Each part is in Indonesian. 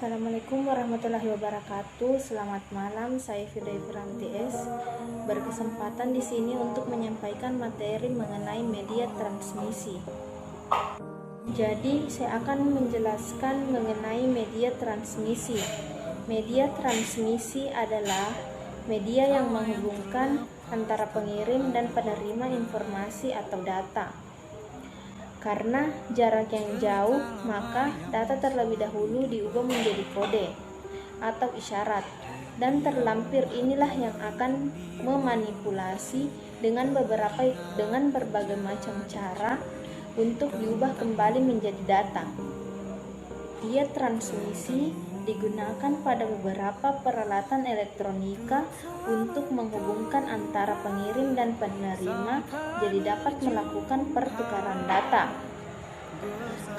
Assalamualaikum warahmatullahi wabarakatuh. Selamat malam, saya Firday Firanti S. Berkesempatan di sini untuk menyampaikan materi mengenai media transmisi. Jadi, saya akan menjelaskan mengenai media transmisi. Media transmisi adalah media yang menghubungkan antara pengirim dan penerima informasi atau data. Karena jarak yang jauh, maka data terlebih dahulu diubah menjadi kode atau isyarat, dan terlampir inilah yang akan memanipulasi dengan berbagai macam cara untuk diubah kembali menjadi data. Media transmisi digunakan pada beberapa peralatan elektronika untuk menghubungkan antara pengirim dan penerima, jadi dapat melakukan pertukaran data.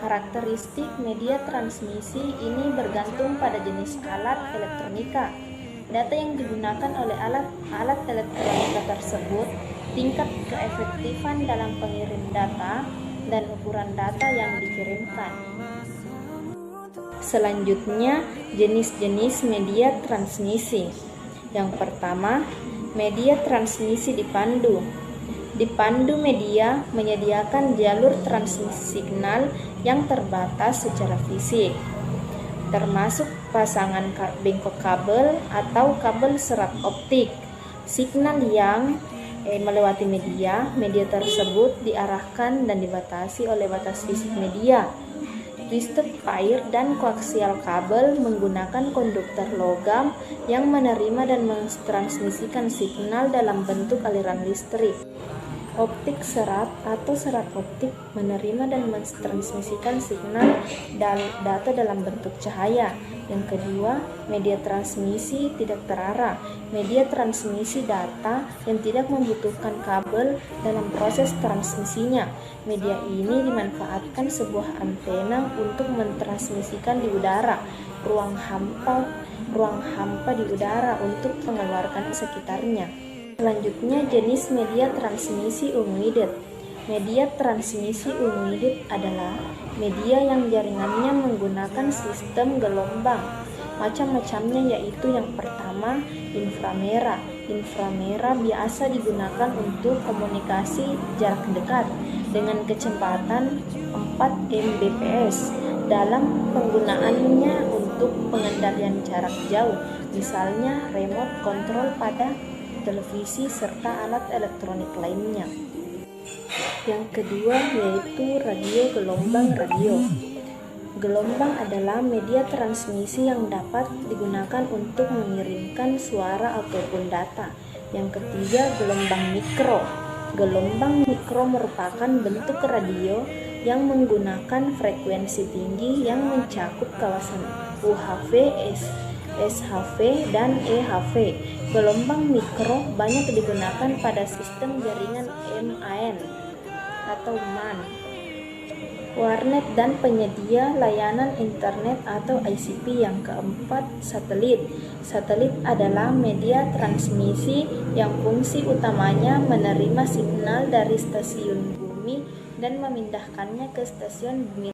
Karakteristik media transmisi ini bergantung pada jenis alat elektronika. Data yang digunakan oleh alat elektronika tersebut, tingkat keefektifan dalam pengirim data, dan ukuran data yang dikirimkan. Selanjutnya, jenis-jenis media transmisi. Yang pertama, media transmisi dipandu. Dipandu media menyediakan jalur transmisi signal yang terbatas secara fisik, termasuk pasangan bengkok kabel atau kabel serat optik. Signal yang melewati media tersebut diarahkan dan dibatasi oleh batas fisik media. Twisted pair dan koaksial kabel menggunakan konduktor logam yang menerima dan mentransmisikan signal dalam bentuk aliran listrik. Optik serat atau serat optik menerima dan mentransmisikan signal data dalam bentuk cahaya. Yang kedua, media transmisi tidak terarah. Media transmisi data yang tidak membutuhkan kabel dalam proses transmisinya. Media ini dimanfaatkan sebuah antena untuk mentransmisikan di udara, ruang hampa di udara untuk mengeluarkan sekitarnya. Selanjutnya, jenis media transmisi unguided. Media transmisi unguided adalah media yang jaringannya menggunakan sistem gelombang. Macam-macamnya yaitu yang pertama, inframerah. Inframerah biasa digunakan untuk komunikasi jarak dekat dengan kecepatan 4 Mbps. Dalam penggunaannya untuk pengendalian jarak jauh, misalnya remote control pada televisi serta alat elektronik lainnya. Yang kedua yaitu radio gelombang radio. Gelombang adalah media transmisi yang dapat digunakan untuk mengirimkan suara ataupun data. Yang ketiga, gelombang mikro. Gelombang mikro merupakan bentuk radio yang menggunakan frekuensi tinggi yang mencakup kawasan UHF, SHV, dan EHV. Gelombang mikro banyak digunakan pada sistem jaringan MAN atau MAN, warnet, dan penyedia layanan internet atau ICP. Yang keempat, satelit. Satelit adalah media transmisi yang fungsi utamanya menerima signal dari stasiun bumi dan memindahkannya ke stasiun bumi